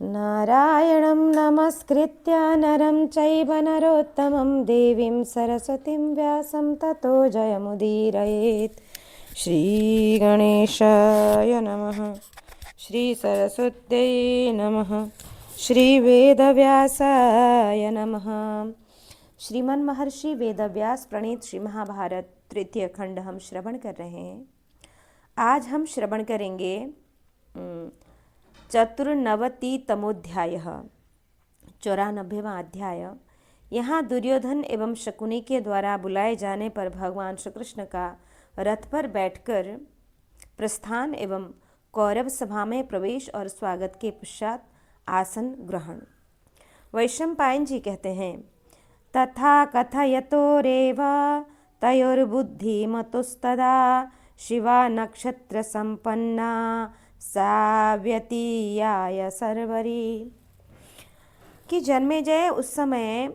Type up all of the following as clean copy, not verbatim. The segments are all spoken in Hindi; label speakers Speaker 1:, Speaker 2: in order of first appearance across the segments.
Speaker 1: नारायणं नमस्कृत्य नरं चैव नरोत्तमं देवीं सरस्वतीं व्यासं ततो जयमुदीरयेत्। श्रीगणेशाय नमः। श्रीसरस्वत्यै नमः। श्रीवेदव्यासाय नमः। श्रीमन महर्षि वेदव्यास प्रणीत श्री महाभारत तृतीय खंड हम श्रवण कर रहे हैं। आज हम श्रवण करेंगे 94तमोध्याय 94वां अध्याय। यहाँ दुर्योधन एवं शकुनी के द्वारा बुलाए जाने पर भगवान श्री कृष्ण का रथ पर बैठकर प्रस्थान एवं कौरव सभा में प्रवेश और स्वागत के पश्चात आसन ग्रहण। वैशंपायन जी कहते हैं, तथा कथयतो रेव तयोर्बुद्धिमतुस्तदा शिवा नक्षत्र संपन्ना साव्यतीयाय सर्वरी। कि जन्मेजय उस समय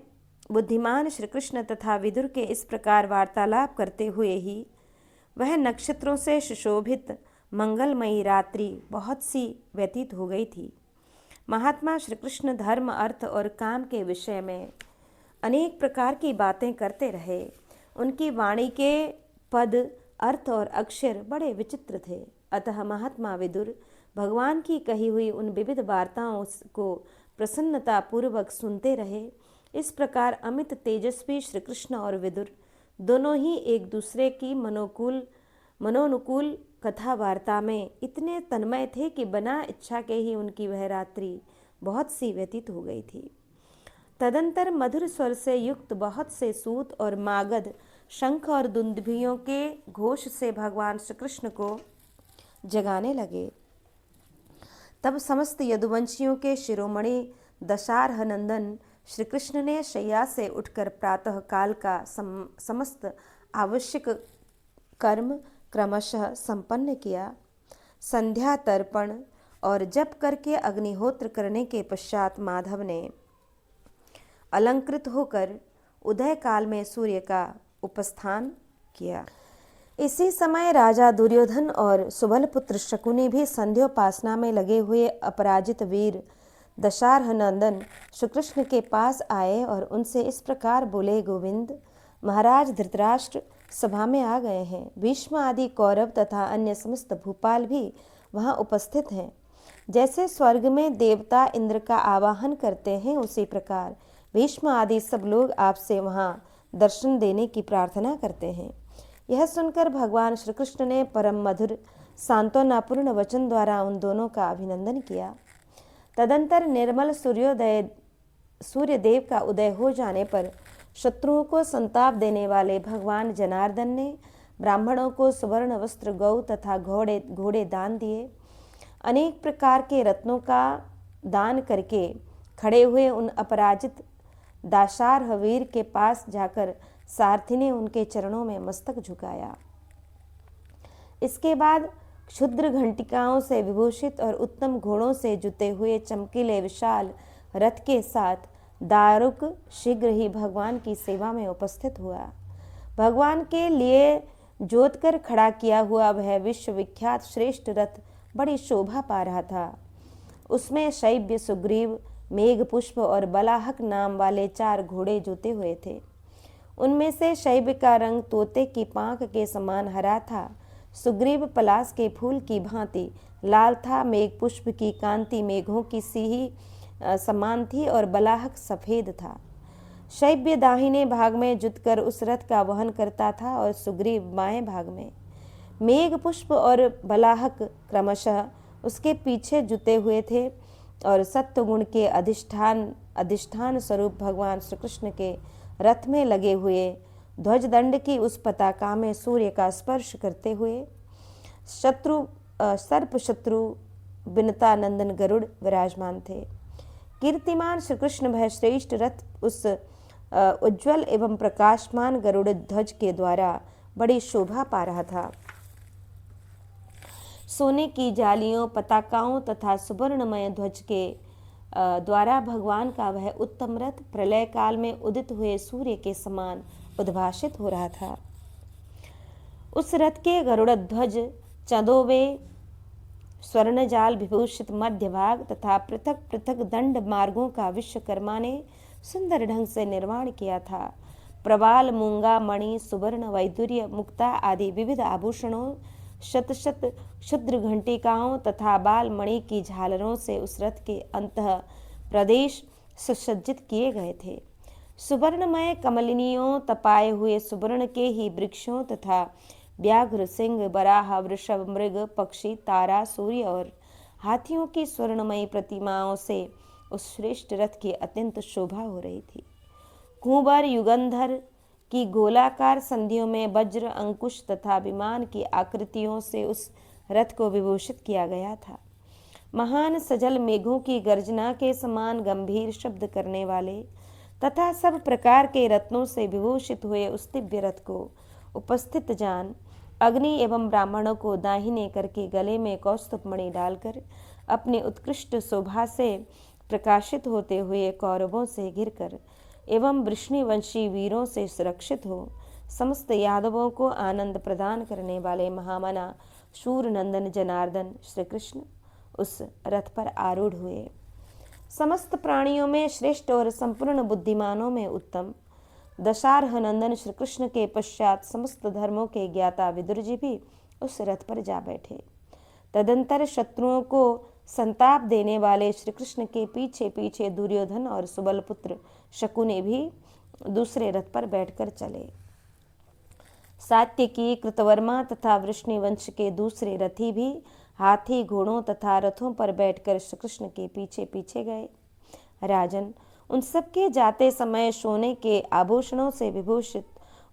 Speaker 1: बुद्धिमान श्री कृष्ण तथा विदुर के इस प्रकार वार्तालाप करते हुए ही वह नक्षत्रों से सुशोभित मंगलमयी रात्रि बहुत सी व्यतीत हो गई थी। महात्मा श्री कृष्ण धर्म, अर्थ और काम के विषय में अनेक प्रकार की बातें करते रहे। उनकी वाणी के पद, अर्थ और अक्षर बड़े विचित्र थे। अतः महात्मा विदुर भगवान की कही हुई उन विविध वार्ताओं को प्रसन्नता पूर्वक सुनते रहे। इस प्रकार अमित तेजस्वी श्री कृष्ण और विदुर दोनों ही एक दूसरे की मनोनुकूल कथा वार्ता में इतने तन्मय थे कि बिना इच्छा के ही उनकी वह रात्रि बहुत सी व्यतीत हो गई थी। तदंतर मधुर स्वर से युक्त बहुत से सूत और मागध, शंख और दुंदुभियों के घोष से भगवान श्री कृष्ण को जगाने लगे। तब समस्त यदुवंशियों के शिरोमणि दशारह नंदन श्री कृष्ण ने शैया से उठकर प्रातः काल का समस्त आवश्यक कर्म क्रमशः संपन्न किया। संध्या तर्पण और जप करके अग्निहोत्र करने के पश्चात माधव ने अलंकृत होकर उदय काल में सूर्य का उपस्थान किया। इसी समय राजा दुर्योधन और सुबल पुत्र शकुनी भी संध्योपासना में लगे हुए अपराजित वीर दशारह नंदन श्री कृष्ण के पास आए और उनसे इस प्रकार बोले, गोविंद, महाराज धृतराष्ट्र सभा में आ गए हैं। भीष्म आदि कौरव तथा अन्य समस्त भूपाल भी वहाँ उपस्थित हैं। जैसे स्वर्ग में देवता इंद्र का आवाहन करते हैं, उसी प्रकार भीष्म आदि सब लोग आपसे वहाँ दर्शन देने की प्रार्थना करते हैं। यह सुनकर भगवान श्री कृष्ण ने परम मधुर सांत्वनापूर्ण वचन द्वारा उन दोनों का अभिनंदन किया। तदंतर निर्मल सूर्यदेव का उदय हो जाने पर शत्रुओं को संताप देने वाले भगवान जनार्दन ने ब्राह्मणों को सुवर्ण वस्त्र, गौ तथा घोड़े दान दिए। अनेक प्रकार के रत्नों का दान करके खड़े हुए उन अपराजित दाशारह वीर के पास जाकर सारथी ने उनके चरणों में मस्तक झुकाया। इसके बाद क्षुद्र घंटिकाओं से विभूषित और उत्तम घोड़ों से जुते हुए चमकीले विशाल रथ के साथ दारुक शीघ्र ही भगवान की सेवा में उपस्थित हुआ। भगवान के लिए जोत कर खड़ा किया हुआ वह विश्वविख्यात श्रेष्ठ रथ बड़ी शोभा पा रहा था। उसमें शैब्य, सुग्रीव, मेघपुष्प और बलाहक नाम वाले 4 घोड़े जुते हुए थे। उनमें से शैब्य का रंग तोते की पांख के समान हरा था, सुग्रीव पलाश के फूल की भांति लाल था, मेघपुष्प की कांति मेघों की सी ही समान थी और बलाहक सफेद था। शैब्य दाहिने भाग में जुतकर उस रथ का वहन करता था और सुग्रीव बाएं भाग में। मेघपुष्प और बलाहक क्रमशः उसके पीछे जुते हुए थे और सत्वगुण के अधिष्ठान स्वरूप भगवान श्री कृष्ण के रथ में लगे हुए ध्वजदंड की उस पताका में सूर्य का स्पर्श करते हुए सर्प शत्रु बिनता नंदन गरुड़ विराजमान थे। कीर्तिमान श्री कृष्ण वह श्रेष्ठ रथ उस उज्ज्वल एवं प्रकाशमान गरुड़ ध्वज के द्वारा बड़ी शोभा पा रहा था। सोने की जालियों, पताकाओं तथा सुवर्णमय ध्वज के द्वारा भगवान का वह उत्तम रथ प्रलय काल में उदित हुए सूर्य के समान उद्भाषित हो रहा था। उस रथ के गरुड़ ध्वज चंदोवे स्वर्ण जाल विभूषित मध्य भाग तथा पृथक पृथक दंड मार्गों का विश्वकर्मा ने सुंदर ढंग से निर्माण किया था। प्रवाल, मूंगा, मणि, सुवर्ण, वैदुर्य, मुक्ता आदि विविध आभूषणों, शत शत क्षुद्र घंटिकाओं तथा बाल मणि की झालरों से उस रथ के अंतः प्रदेश सुसज्जित किए गए थे। सुवर्णमय कमलिनियों, तपाए हुए सुवर्ण के ही वृक्षों तथा व्याघ्र, सिंह, बराह, वृषभ, मृग, पक्षी, तारा, सूर्य और हाथियों की स्वर्णमयी प्रतिमाओं से उस श्रेष्ठ रथ की अत्यंत शोभा हो रही थी। कुंवर, युगंधर की गोलाकार संधियों में वज्र, अंकुश तथा विमान की आकृतियों से उस रथ को विभूषित किया गया था। महान सजल मेघों की गर्जना के समान गंभीर शब्द करने वाले तथा सब प्रकार के रत्नों से विभूषित हुए उस दिव्य रथ को उपस्थित जान अग्नि एवं ब्राह्मणों को दाहिने करके गले में कौस्तुभ मणि डालकर अपने उत्कृष्ट शोभा से प्रकाशित होते हुए कौरवों से घिरकर एवं वृष्णिवंशी वीरों से सुरक्षित हो समस्त यादवों को आनंद प्रदान करने वाले महामना शूर नंदन जनार्दन श्री कृष्ण उस रथ पर आरूढ़ हुए। समस्त प्राणियों में श्रेष्ठ और संपूर्ण बुद्धिमानों में उत्तम दशारह नंदन श्री कृष्ण के पश्चात समस्त धर्मों के ज्ञाता विदुर जी भी उस रथ पर जा बैठे। तदंतर शत्रुओं को संताप देने वाले श्री कृष्ण के पीछे पीछे दुर्योधन और सुबलपुत्र शकुनि भी दूसरे रथ पर बैठकर चले। सात्यकी, कृतवर्मा तथा वृष्णिवंश के दूसरे रथी भी हाथी, घोड़ों तथा रथों पर बैठकर श्री कृष्ण के पीछे पीछे गए। राजन, उन सबके जाते समय सोने के आभूषणों से विभूषित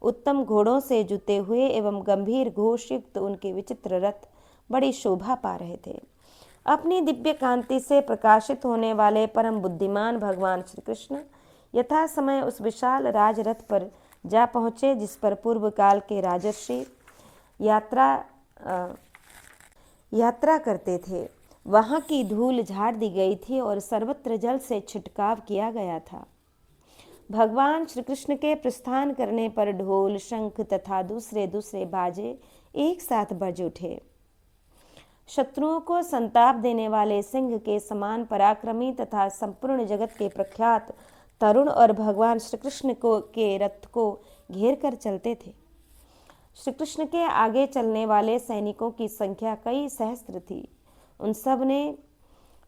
Speaker 1: उत्तम घोड़ों से जुते हुए एवं गंभीर घोष युक्त उनके विचित्र रथ बड़ी शोभा पा रहे थे। अपनी दिव्य कांति से प्रकाशित होने वाले परम बुद्धिमान भगवान श्री कृष्ण यथा समय उस विशाल राजरथ पर जा पहुँचे जिस पर पूर्व काल के राजर्षि यात्रा करते थे। वहाँ की धूल झाड़ दी गई थी और सर्वत्र जल से छिटकाव किया गया था। भगवान श्री कृष्ण के प्रस्थान करने पर ढोल, शंख तथा दूसरे दूसरे बाजे एक साथ बज उठे। शत्रुओं को संताप देने वाले सिंह के समान पराक्रमी तथा संपूर्ण जगत के प्रख्यात तरुण और भगवान श्री कृष्ण के रथ को घेर कर चलते थे। श्री कृष्ण के आगे चलने वाले सैनिकों की संख्या कई सहस्त्र थी। उन सब ने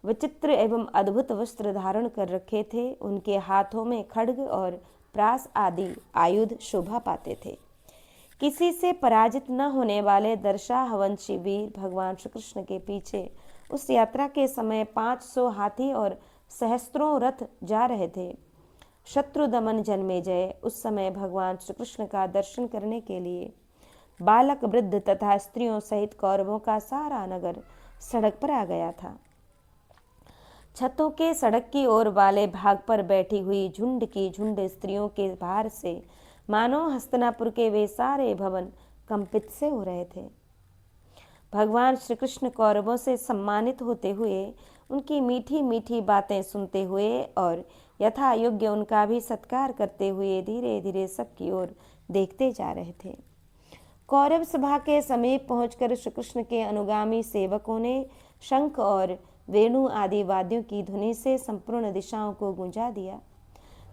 Speaker 1: विचित्र एवं अद्भुत वस्त्र धारण कर रखे थे। उनके हाथों में खड्ग और प्रास आदि आयुध शोभा पाते थे। किसी से पराजित न होने वाले दर्शाहवंशी वीर भगवान श्री कृष्ण के पीछे उस यात्रा के समय 500 हाथी और सहस्त्रों रथ जा रहे थे। शत्रु दमन जन्मेजय उस समय भगवान श्री कृष्ण का दर्शन करने के लिए बालक, वृद्ध तथा स्त्रियों सहित कौरवों का सारा नगर सड़क पर आ गया था। छतों के सड़क की ओर वाले भाग पर बैठी हुई झुंड की झुंड स्त्रियों के भार से मानो हस्तिनापुर के वे सारे भवन कंपित से हो रहे थे। भगवान श्री कृष्ण कौरवों से सम्मानित होते हुए उनकी मीठी मीठी बातें सुनते हुए और यथा योग्य उनका भी सत्कार करते हुए धीरे धीरे सबकी ओर देखते जा रहे थे। कौरव सभा के समीप पहुंचकर श्री कृष्ण के अनुगामी सेवकों ने शंख और वेणु आदि वाद्यों की ध्वनि से संपूर्ण दिशाओं को गूंजा दिया।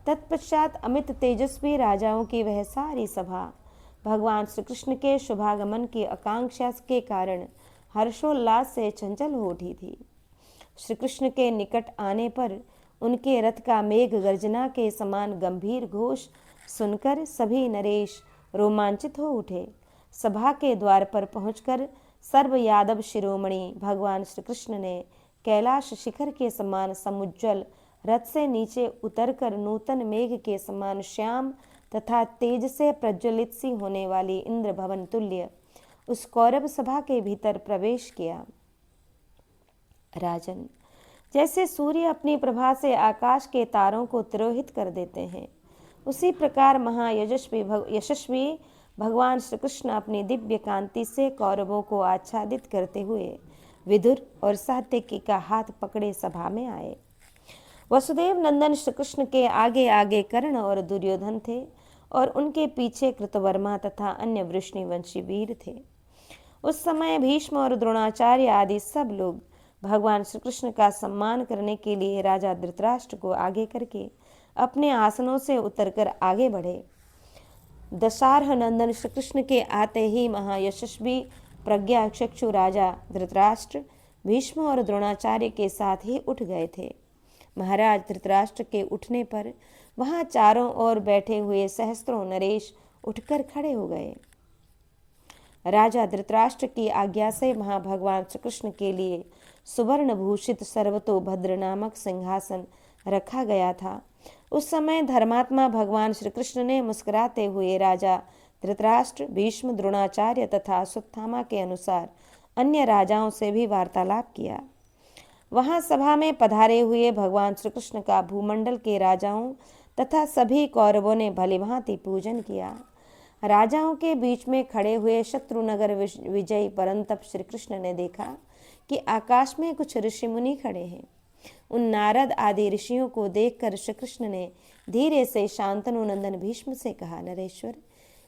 Speaker 1: तत्पश्चात अमित तेजस्वी राजाओं की वह सारी सभा भगवान श्री कृष्ण के शुभागमन की आकांक्षा के कारण हर्षोल्लास से चंचल हो उठी थी। श्री कृष्ण के निकट आने पर उनके रथ का मेघ गर्जना के समान गंभीर घोष सुनकर सभी नरेश रोमांचित हो उठे। सभा के द्वार पर पहुंचकर सर्व यादव शिरोमणि भगवान श्री कृष्ण ने कैलाश शिखर के समान समुज्ज्वल रथ से नीचे उतरकर नूतन मेघ के समान श्याम तथा तेज से प्रज्वलित सी होने वाली इंद्र भवन तुल्य उस कौरव सभा के भीतर प्रवेश किया। राजन, जैसे सूर्य अपनी प्रभा से आकाश के तारों को तिरोहित कर देते हैं, उसी प्रकार यशस्वी भगवान श्री कृष्ण अपनी दिव्य कांति से कौरवों को आच्छादित करते हुए विदुर और सात्यकी का हाथ पकड़े सभा में आए। वसुदेव नंदन श्री कृष्ण के आगे आगे कर्ण और दुर्योधन थे और उनके पीछे कृतवर्मा तथा अन्य वृष्णिवंशी वीर थे। उस समय भीष्म और द्रोणाचार्य आदि सब लोग भगवान श्री कृष्ण का सम्मान करने के लिए राजा धृतराष्ट्र को आगे करके अपने आसनों से उतरकर आगे बढ़े। दशारह नंदन श्री कृष्ण के आते ही महायशस्वी प्रज्ञाचक्षु राजा धृतराष्ट्र भीष्म और द्रोणाचार्य के साथ ही उठ गए थे। महाराज धृतराष्ट्र के उठने पर वहां चारों ओर बैठे हुए सहस्त्रों नरेश उठकर खड़े हो गए। राजा धृतराष्ट्र की आज्ञा से वहां भगवान श्री कृष्ण के लिए सुवर्ण भूषित सर्वतोभद्र नामक सिंहासन रखा गया था। उस समय धर्मात्मा भगवान श्री कृष्ण ने मुस्कुराते हुए राजा धृतराष्ट्र, भीष्म, द्रोणाचार्य तथा अश्वत्थामा के अनुसार अन्य राजाओं से भी वार्तालाप किया। वहां सभा में पधारे हुए भगवान श्री कृष्ण का भूमंडल के राजाओं तथा सभी कौरवों ने भलीभांति पूजन किया। राजाओं के बीच में खड़े हुए शत्रुनगर विजयी परंतप श्री कृष्ण ने देखा कि आकाश में कुछ ऋषि मुनि खड़े हैं। उन नारद आदि ऋषियों को देखकर श्री कृष्ण ने धीरे से शांतनु नंदन भीष्म से कहा, नरेश्वर,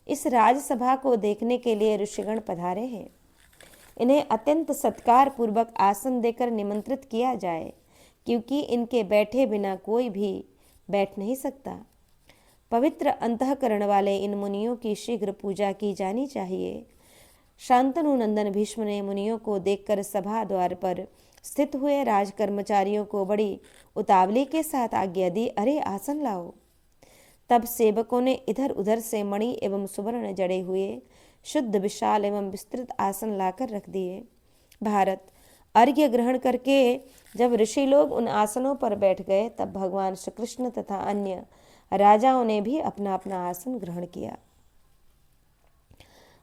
Speaker 1: इस राजसभा को देखने के लिए ऋषिगण पधारे हैं। इन्हें अत्यंत सत्कार पूर्वक आसन देकर निमंत्रित किया जाए, क्योंकि इनके बैठे बिना कोई भी बैठ नहीं सकता। पवित्र अंतःकरण वाले इन मुनियों की शीघ्र पूजा की जानी चाहिए। शांतनु नंदन भीष्म ने मुनियों को देखकर सभा द्वार पर स्थित हुए राज कर्मचारियों को बड़ी उतावली के साथ आज्ञा दी, अरे आसन लाओ। तब सेवकों ने इधर उधर से मणि एवं सुवर्ण जड़े हुए शुद्ध विशाल एवं विस्तृत आसन लाकर रख दिए। भारत अर्घ्य ग्रहण करके जब ऋषि लोग उन आसनों पर बैठ गए, तब भगवान श्री कृष्ण तथा अन्य राजाओं ने भी अपना अपना आसन ग्रहण किया।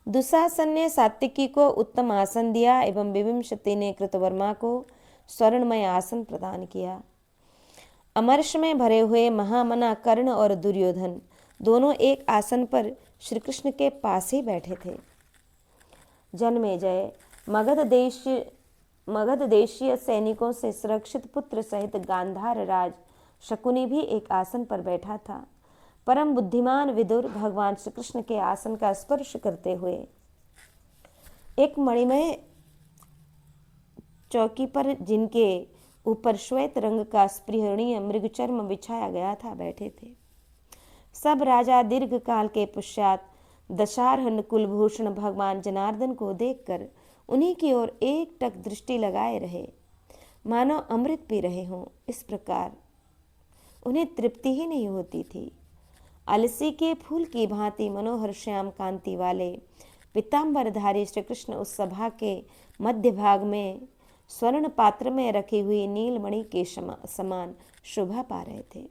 Speaker 1: दुशासन ने सात्विकी को उत्तम आसन दिया एवं विविंशति ने कृतवर्मा को स्वर्णमय आसन प्रदान किया। अमर्ष में भरे हुए महामना कर्ण और दुर्योधन दोनों एक आसन पर श्री कृष्ण के पास ही बैठे थे। जन्मेजय मगध देशीय सैनिकों से सुरक्षित पुत्र सहित गांधार राज शकुनी भी एक आसन पर बैठा था। परम बुद्धिमान विदुर भगवान श्री कृष्ण के आसन का स्पर्श करते हुए एक मणिमय चौकी पर, जिनके ऊपर श्वेत रंग का स्पृहणीय मृगचर्म बिछाया गया था, बैठे थे। सब राजा दीर्घ काल के पश्चात दशारहन कुलभूषण भगवान जनार्दन को देखकर उन्हीं की ओर एकटक दृष्टि लगाए रहे, मानो अमृत पी रहे हों। इस प्रकार उन्हें तृप्ति ही नहीं होती थी। अलसी के फूल की भांति मनोहर श्याम कांति वाले पीताम्बरधारी श्री कृष्ण उस सभा के मध्य भाग में स्वर्ण पात्र में रखी हुई नीलमणि के समान शोभा पा रहे थे।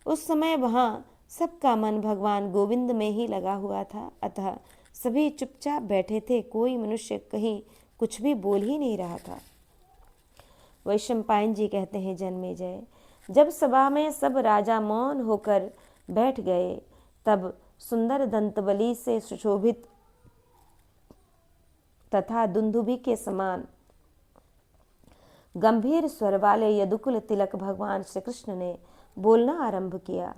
Speaker 1: उस समय वहां सबका मन भगवान गोविंद में ही लगा हुआ था, अतः सभी चुपचाप बैठे थे। कोई मनुष्य कहीं कुछ भी बोल ही नहीं रहा था। वैशंपायन जी कहते हैं, जन्मेजय, जब सभा में सब राजा मौन होकर बैठ गए, तब सुंदर दंतबली से सुशोभित तथा दुंदुभि के समान गंभीर स्वर वाले यदुकुल तिलक भगवान श्री कृष्ण ने बोलना आरंभ किया।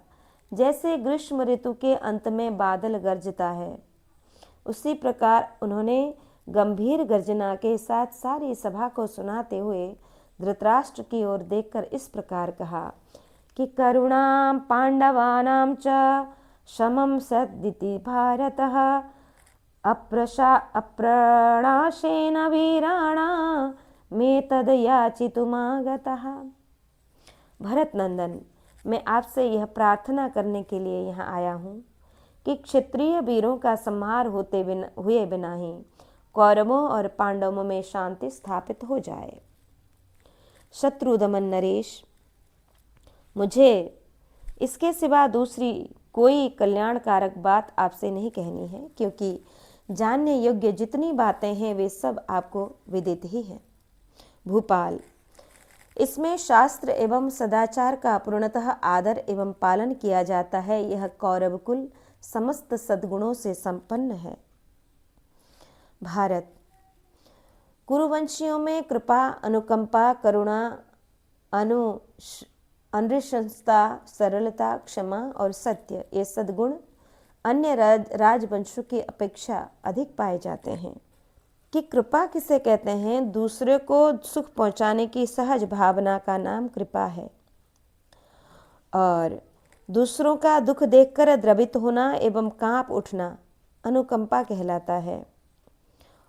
Speaker 1: जैसे ग्रीष्म ऋतु के अंत में बादल गरजता है, उसी प्रकार उन्होंने गंभीर गर्जना के साथ सारी सभा को सुनाते हुए धृतराष्ट्र की ओर देखकर इस प्रकार कहा कि करुणां पांडवानां च शमं सद्दिति भारतः अप्रणाशेन वीराणां मे तद याचितुमागतः। भरत नंदन, मैं आपसे यह प्रार्थना करने के लिए यहाँ आया हूँ कि क्षत्रिय वीरों का संहार हुए बिना ही कौरवों और पांडवों में शांति स्थापित हो जाए। शत्रुदमन नरेश, मुझे इसके सिवा दूसरी कोई कल्याणकारक बात आपसे नहीं कहनी है, क्योंकि जानने योग्य जितनी बातें हैं वे सब आपको विदित ही हैं। भूपाल, इसमें शास्त्र एवं सदाचार का पूर्णतः आदर एवं पालन किया जाता है। यह कौरव कुल समस्त सद्गुणों से संपन्न है। भारत, कुरुवंशियों में कृपा, अनुकंपा, करुणा, अनुशंसता, सरलता, क्षमा और सत्य, ये सद्गुण अन्य राजवंशों की अपेक्षा अधिक पाए जाते हैं। कि कृपा किसे कहते हैं। दूसरे को सुख पहुंचाने की सहज भावना का नाम कृपा है, और दूसरों का दुख देखकर द्रवित होना एवं कांप उठना अनुकंपा कहलाता है।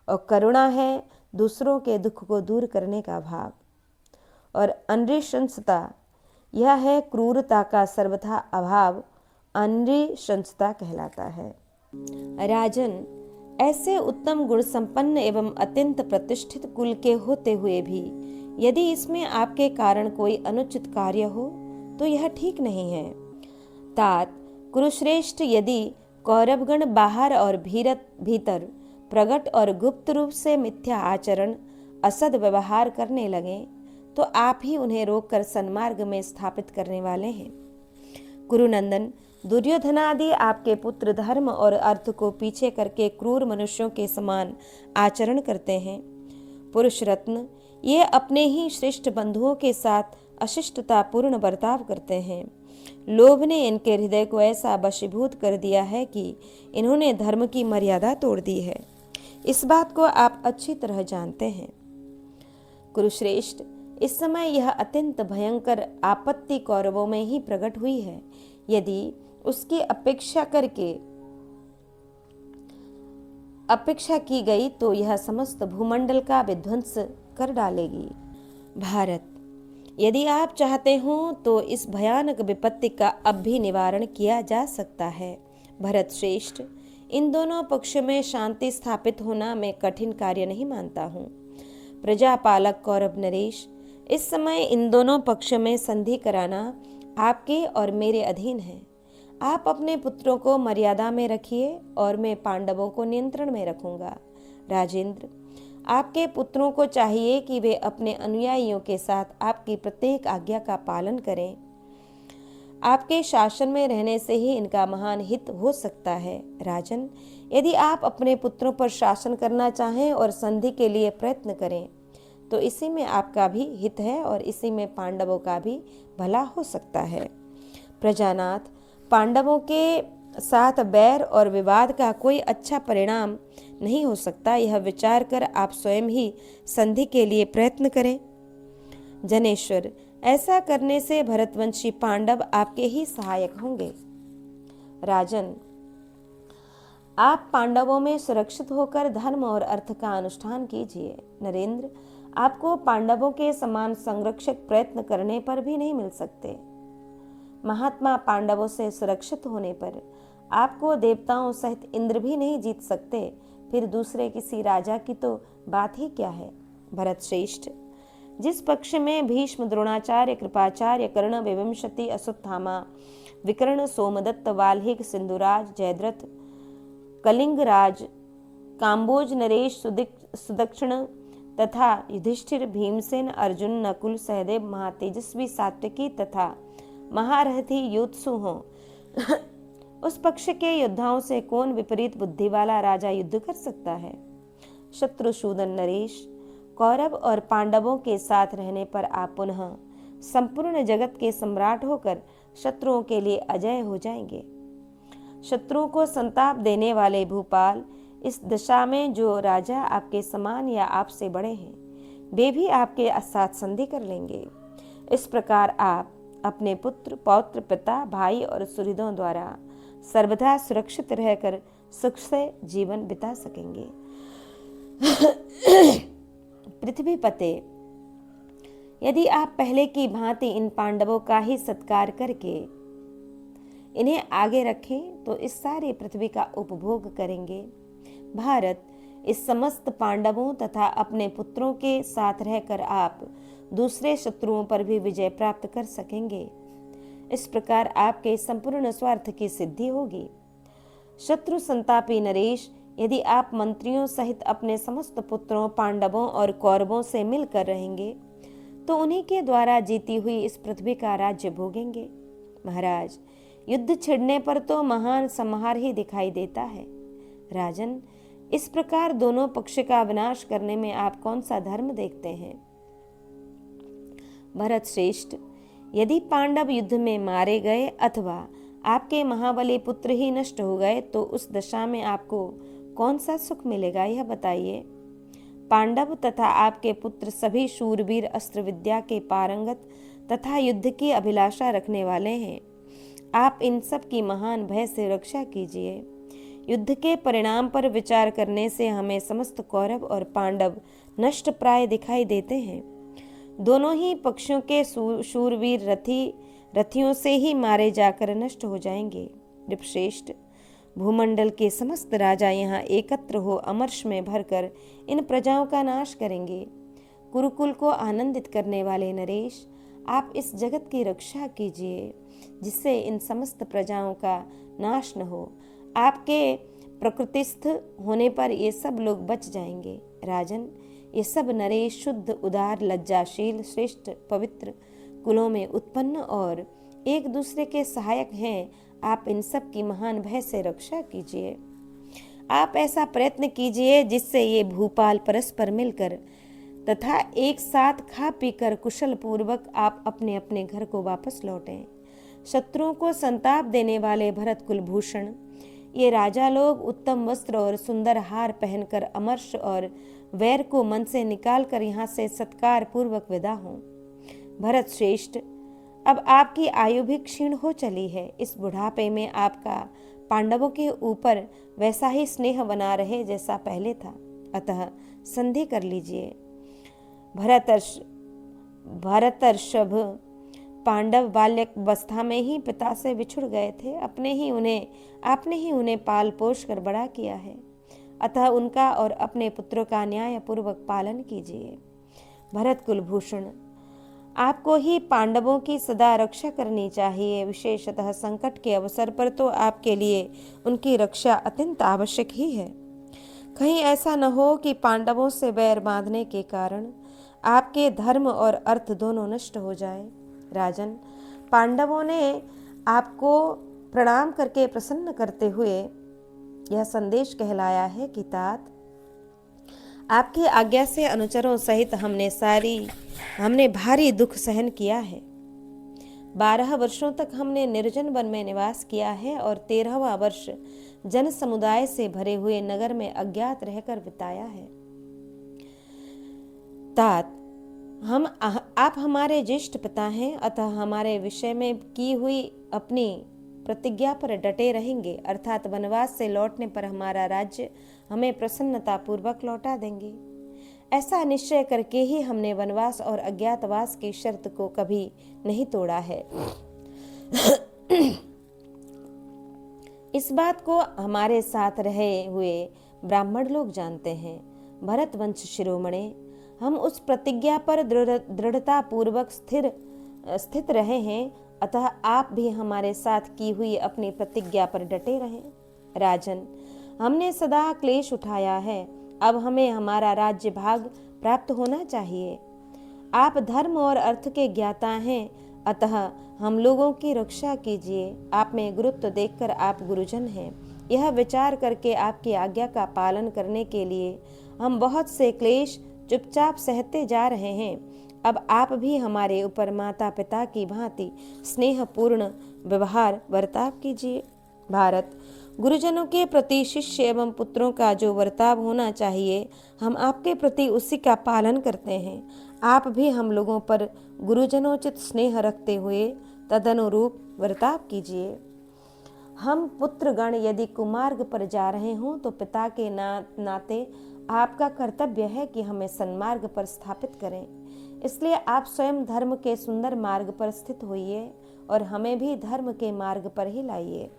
Speaker 1: और करुणा है दूसरों के दुख को दूर करने का भाव। और अनृशंसता यह है क्रूरता का सर्वथा अभाव, अनृशंसता कहलाता है। राजन, ऐसे उत्तम गुण संपन्न एवं अत्यंत प्रतिष्ठित कुल के होते हुए भी यदि इसमें आपके कारण कोई अनुचित कार्य हो तो यह ठीक नहीं है। तात कुरुश्रेष्ठ, यदि कौरवगण बाहर और भीतर प्रकट और गुप्त रूप से मिथ्या आचरण, असद व्यवहार करने लगे तो आप ही उन्हें रोककर सन्मार्ग में स्थापित करने वाले हैं। कुरुनंदन, दुर्योधनादि आपके पुत्र धर्म और अर्थ को पीछे करके क्रूर मनुष्यों के समान आचरण करते हैं। पुरुष रत्न, ये अपने ही श्रेष्ठ बंधुओं के साथ अशिष्टतापूर्ण बर्ताव करते हैं। लोभ ने इनके हृदय को ऐसा वशीभूत कर दिया है कि इन्होंने धर्म की मर्यादा तोड़ दी है। इस बात को आप अच्छी तरह जानते हैं। कुरुश्रेष्ठ, इस समय यह अत्यंत भयंकर आपत्ति कौरवों में ही प्रकट हुई है। यदि उसकी अपेक्षा की गई तो यह समस्त भूमंडल का विध्वंस कर डालेगी। भारत, यदि आप चाहते हो तो इस भयानक विपत्ति का अब भी निवारण किया जा सकता है। भरत श्रेष्ठ, इन दोनों पक्ष में शांति स्थापित होना मैं कठिन कार्य नहीं मानता हूँ। प्रजापालक कौरव नरेश, इस समय इन दोनों पक्ष में संधि कराना आपके और मेरे अधीन है। आप अपने पुत्रों को मर्यादा में रखिए और मैं पांडवों को नियंत्रण में रखूंगा। राजेंद्र, आपके पुत्रों को चाहिए कि वे अपने अनुयायियों के साथ आपकी प्रत्येक आज्ञा का पालन करें। आपके शासन में रहने से ही इनका महान हित हो सकता है। राजन, यदि आप अपने पुत्रों पर शासन करना चाहें और संधि के लिए प्रयत्न करें तो इसी में आपका भी हित है और इसी में पांडवों का भी भला हो सकता है। प्रजानाथ, पांडवों के साथ बैर और विवाद का कोई अच्छा परिणाम नहीं हो सकता। यह विचार कर आप स्वयं ही संधि के लिए प्रयत्न करें। जनेश्वर, ऐसा करने से भरतवंशी पांडव आपके ही सहायक होंगे। राजन, आप पांडवों में सुरक्षित होकर धर्म और अर्थ का अनुष्ठान कीजिए। नरेंद्र, आपको पांडवों के समान संरक्षक प्रयत्न करने पर भी नहीं मिल सकते। महात्मा पांडवों से सुरक्षित होने पर आपको देवताओं सहित इंद्र भी नहीं जीत सकते, फिर दूसरे किसी राजा की तो बात ही क्या है। भरत श्रेष्ठ, जिस पक्ष में भीष्म, द्रोणाचार्य, कृपाचार्य, कर्ण, विवंशति, अश्वत्थामा, विकर्ण, सोमदत्त, वाल्मीकि, सिंधुराज, जयद्रथ, कलिंगराज, काम्बोज, नरेश, सुदक्षिण तथा युधिष्ठिर, भीमसेन, अर्जुन, नकुल, सहदेव, महातेजस्वी सात्विकी तथा महारथी युत्सु हों, उस पक्ष के योद्धाओं से कौन विपरीत बुद्धि वाला राजा युद्ध कर सकता है। शत्रुसूदन नरेश, कौरव और पांडवों के साथ रहने पर आप पुनः संपूर्ण जगत के सम्राट होकर शत्रुओं के लिए अजय हो जाएंगे। शत्रुओं को संताप देने वाले भूपाल, इस दशा में जो राजा आपके समान या आपसे बड़े हैं वे भी आपके साथ संधि कर लेंगे। इस प्रकार आप अपने पुत्र, पौत्र, पिता, भाई और सुहृदों द्वारा सर्वदा सुरक्षित रहकर सुख से जीवन बिता सकेंगे। पृथ्वीपते, यदि आप पहले की भांति इन पांडवों का ही सत्कार करके इन्हें आगे रखें तो इस सारी पृथ्वी का उपभोग करेंगे। भारत, इस समस्त पांडवों तथा अपने पुत्रों के साथ रहकर आप दूसरे शत्रुओं पर भी विजय प्राप्त कर सकेंगे। इस प्रकार आपके संपूर्ण स्वार्थ की सिद्धि होगी। शत्रु संतापी नरेश, यदि आप मंत्रियों सहित अपने समस्त पुत्रों, पांडवों और कौरवों से मिलकर रहेंगे तो उन्हीं के द्वारा जीती हुई इस पृथ्वी का राज्य भोगेंगे। महाराज, युद्ध छिड़ने पर तो महान संहार ही दिखाई देता है। राजन, इस प्रकार दोनों पक्ष का विनाश करने में आप कौन सा धर्म देखते हैं। भरत श्रेष्ठ, यदि पांडव युद्ध में मारे गए अथवा आपके महाबली पुत्र ही नष्ट हो गए तो उस दशा में आपको कौन सा सुख मिलेगा, यह बताइए। पांडव तथा आपके पुत्र सभी शूरवीर अस्त्र विद्या के पारंगत तथा युद्ध की अभिलाषा रखने वाले हैं। आप इन सब की महान भय से रक्षा कीजिए। युद्ध के परिणाम पर विचार करने से हमें समस्त कौरव और पांडव नष्ट प्राय दिखाई देते हैं। दोनों ही पक्षों के शूरवीर रथियों से ही मारे जाकर नष्ट हो जाएंगे। नृपश्रेष्ठ, भूमंडल के समस्त राजा यहाँ एकत्र हो अमर्ष में भरकर इन प्रजाओं का नाश करेंगे। कुरुकुल को आनंदित करने वाले नरेश, आप इस जगत की रक्षा कीजिए जिससे इन समस्त प्रजाओं का नाश न हो। आपके प्रकृतिस्थ होने पर ये सब लोग बच जाएंगे। राजन, ये सब नरेश शुद्ध, उदार, लज्जाशील, श्रेष्ठ, पवित्र कुलों में उत्पन्न और एक दूसरे के सहायक हैं। आप इन सब की महान भय से रक्षा कीजिए। आप ऐसा प्रयत्न कीजिए जिससे ये भूपाल परस्पर मिलकर तथा एक साथ खा पीकर कुशल पूर्वक आप अपने अपने घर को वापस लौटें। शत्रुओं को संताप देने वाले भरत कुलभूषण, ये राजा लोग उत्तम वस्त्र और सुंदर हार पहनकर अमर्ष और वैर को मन से निकालकर यहाँ से सत्कार पूर्वक विदा हों। भरत श्रेष्ठ, अब आपकी आयु भी क्षीण हो चली है। इस बुढ़ापे में आपका पांडवों के ऊपर वैसा ही स्नेह बना रहे जैसा पहले था, अतः संधि कर लीजिए। भरतर्षभ, पांडव बाल्यावस्था में ही पिता से बिछुड़ गए थे। आपने ही उन्हें पाल पोष कर बड़ा किया है, अतः उनका और अपने पुत्रों का न्याय पूर्वक पालन कीजिए। भरत कुलभूषण, आपको ही पांडवों की सदा रक्षा करनी चाहिए। विशेषतः संकट के अवसर पर तो आपके लिए उनकी रक्षा अत्यंत आवश्यक ही है। कहीं ऐसा न हो कि पांडवों से बैर बांधने के कारण आपके धर्म और अर्थ दोनों नष्ट हो जाए। राजन, पांडवों ने आपको प्रणाम करके प्रसन्न करते हुए यह संदेश कहलाया है कि तात, आपकी आज्ञा से अनुचरों सहित हमने भारी दुख सहन किया है। 12 वर्षों तक हमने निर्जन वन में निवास किया है और 13वां वर्ष जन समुदाय से भरे हुए नगर में अज्ञात रहकर बिताया है। तात, आप हमारे ज्येष्ठ पिता हैं, अतः हमारे विषय में की हुई अपनी प्रतिज्ञा पर डटे रहेंगे, अर्थात वनवास से लौटने पर हमारा राज्य हमें प्रसन्नता पूर्वक लौटा देंगे। ऐसा निश्चय करके ही हमने वनवास और अज्ञातवास की शर्त को कभी नहीं तोड़ा है। इस बात को हमारे साथ रहे हुए ब्राह्मण लोग जानते हैं। भरत वंश शिरोमणे, हम उस प्रतिज्ञा पर दृढ़ता पूर्वक स्थित रहे हैं, अतः आप भी हमारे साथ की हुई अपनी प्रतिज्ञा पर डटे रहें। राजन, हमने सदा क्लेश उठाया है, अब हमें हमारा राज्य भाग प्राप्त होना चाहिए। आप धर्म और अर्थ के ज्ञाता हैं, अतः हम लोगों की रक्षा कीजिए। आप में गुरुत्व देखकर आप गुरुजन हैं। यह विचार करके आपकी आज्ञा का पालन करने के लिए हम बहुत से क्लेश चुपचाप सहते जा रहे हैं। अब आप भी हमारे ऊपर माता पिता की भांति स्नेहपूर्ण व्यवहार बर्ताव कीजिए। भारत, गुरुजनों के प्रति शिष्य एवं पुत्रों का जो वर्ताव होना चाहिए, हम आपके प्रति उसी का पालन करते हैं। आप भी हम लोगों पर गुरुजनोचित स्नेह रखते हुए तदनुरूप वर्ताव कीजिए। हम पुत्रगण यदि कुमार्ग पर जा रहे हों तो पिता के नाते आपका कर्तव्य है कि हमें सन्मार्ग पर स्थापित करें। इसलिए आप स्वयं धर्म के सुंदर मार्ग पर स्थित होइए और हमें भी धर्म के मार्ग पर ही लाइए।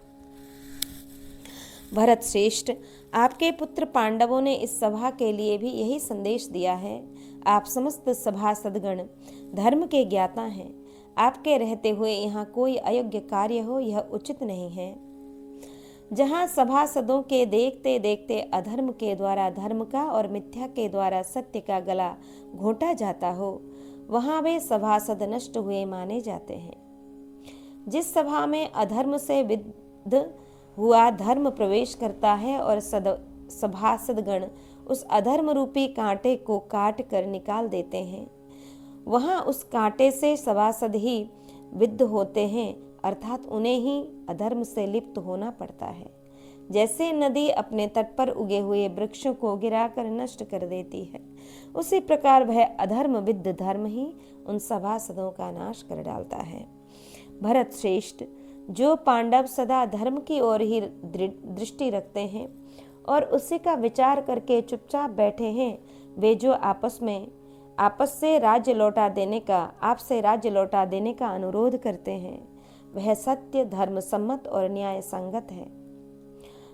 Speaker 1: भरत श्रेष्ठ, आपके पुत्र पांडवों ने इस सभा के लिए भी यही संदेश दिया है। आप समस्त सभासदगण धर्म के ज्ञाता हैं। आपके रहते हुए यहाँ कोई अयोग्य कार्य हो, यह उचित नहीं है। जहाँ सभासदों के देखते देखते अधर्म के द्वारा धर्म का और मिथ्या के द्वारा सत्य का गला घोंटा जाता हो, वहाँ वे सभासद नष्ट हुए माने जाते हैं। जिस सभा में अधर्म से विद्ध हुआ धर्म प्रवेश करता है और सभासदगण उस अधर्म रूपी कांटे को काट कर निकाल देते हैं, वहाँ उस कांटे से सभासद ही विद्ध होते हैं, अर्थात उन्हें ही अधर्म से लिप्त होना पड़ता है। जैसे नदी अपने तट पर उगे हुए वृक्षों को गिराकर नष्ट कर देती है, उसी प्रकार वह अधर्म विद्ध धर्म ही उन सभासदों का नाश कर डालता है। भरत श्रेष्ठ, जो पांडव सदा धर्म की ओर ही दृष्टि रखते हैं और उसी का विचार करके चुपचाप बैठे हैं, वे जो आपसे राज्य लौटा देने का अनुरोध करते हैं, वह सत्य, धर्म सम्मत और न्याय संगत है।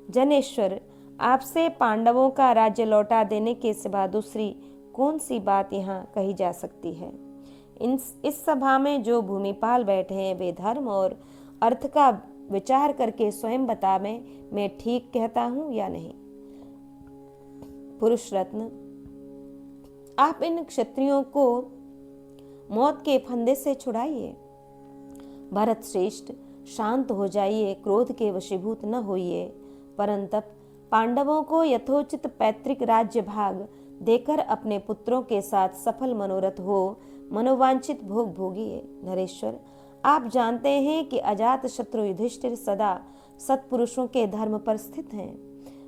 Speaker 1: जनेश्वर, आपसे पांडवों का राज्य लौटा देने के सिवा दूसरी कौन सी बात यहाँ कही जा सकती है? इस सभा में जो भूमिपाल बैठे हैं, वे धर्म और अर्थ का विचार करके स्वयं बतावें, मैं ठीक कहता हूं या नहीं। पुरुष रत्न, आप इन क्षत्रियों को मौत के फंदे से छुड़ाइए। भरत श्रेष्ठ, शांत हो जाइए, क्रोध के वशीभूत न होइए, परंतप पांडवों को यथोचित पैतृक राज्य भाग देकर अपने पुत्रों के साथ सफल मनोरथ हो मनोवांछित भोग भोगिए। नरेश्वर, आप जानते हैं कि अजात शत्रु युधिष्ठिर सदा सत्पुरुषों के धर्म पर स्थित हैं।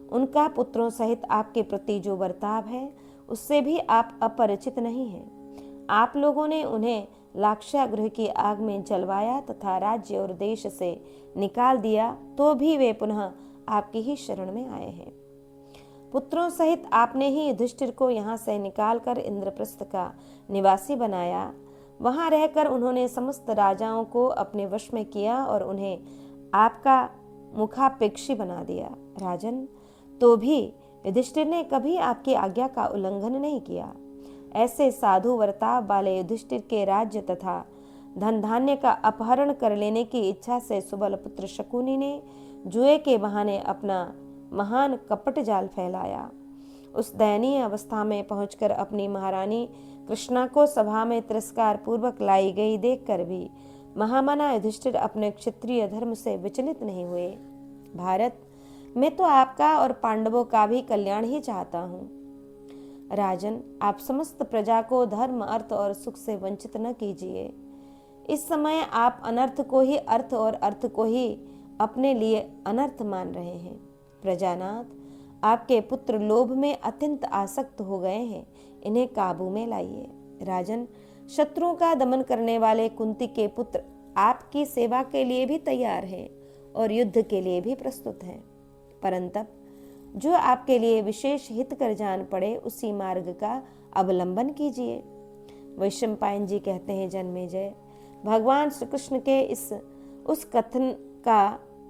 Speaker 1: उनका पुत्रों सहित आपके प्रति जो बर्ताव है, उससे भी आप अपरिचित नहीं हैं। आप लोगों ने उन्हें लाक्षागृह की आग में जलवाया तथा राज्य और देश से निकाल दिया, तो भी वे पुनः आपकी ही शरण में आए हैं। पुत्रों सहित आपने ही युधिष्ठिर को यहाँ से निकालकर इंद्रप्रस्थ का निवासी बनाया। वहां रहकर उन्होंने समस्त राजाओं को अपने वश में किया और उन्हें आपका मुखापेक्षी बना दिया। राजन, तो भी युधिष्ठिर ने कभी आपकी आज्ञा का उल्लंघन नहीं किया। ऐसे साधु वर्ताव वाले युधिष्ठिर के राज्य तथा धन धान्य का अपहरण कर लेने की इच्छा से सुबल पुत्र शकुनी ने जुए के बहाने अपना महान कपट जाल फैलाया। उस दयनीय अवस्था में पहुंचकर अपनी महारानी कृष्णा को सभा में तिरस्कार पूर्वक लाई गई देखकर भी महामना युधिष्ठिर अपने क्षत्रिय धर्म से विचलित नहीं हुए। भारत, मैं तो आपका और पांडवों का भी कल्याण ही चाहता हूँ। राजन, आप समस्त प्रजा को धर्म, अर्थ और सुख से वंचित न कीजिए। इस समय आप अनर्थ को ही अर्थ और अर्थ को ही अपने लिए अनर्थ मान रहे हैं। प्रजानाथ, आपके पुत्र लोभ में अत्यंत आसक्त हो गए हैं, इन्हें काबू में लाइए। राजन, शत्रुओं का दमन करने वाले कुंती के पुत्र आपकी सेवा के लिए भी तैयार हैं और युद्ध के लिए भी प्रस्तुत हैं, परंतप जो आपके लिए विशेष हित कर जान पड़े, उसी मार्ग का अवलंबन कीजिए। वैशंपायन जी कहते हैं, जन्मेजय, भगवान श्री कृष्ण के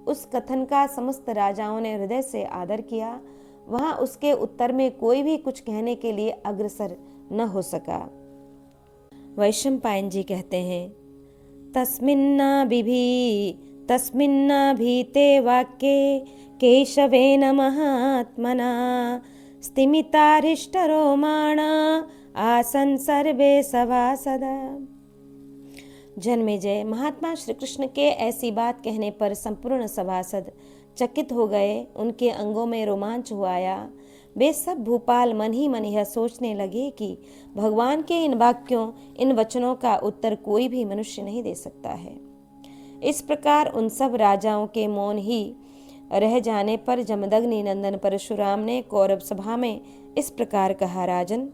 Speaker 1: उस कथन का समस्त राजाओं ने हृदय से आदर किया। वहां उसके उत्तर में कोई भी कुछ कहने के लिए अग्रसर न हो सका। वैशंपायन जी कहते हैं, तस्मिन्नाभिते वाक्ये केशवेन महात्मना स्तिमितारिष्टरोमाणा आसन सर्वे सभासदा। जन्मेजय, महात्मा श्री कृष्ण के ऐसी बात कहने पर संपूर्ण सभासद चकित हो गए, उनके अंगों में रोमांच हो आया। वे सब भूपाल मन ही मन यह सोचने लगे कि भगवान के इन वचनों का उत्तर कोई भी मनुष्य नहीं दे सकता है। इस प्रकार उन सब राजाओं के मौन ही रह जाने पर जमदग्नि नंदन परशुराम ने कौरव सभा में इस प्रकार कहा, राजन,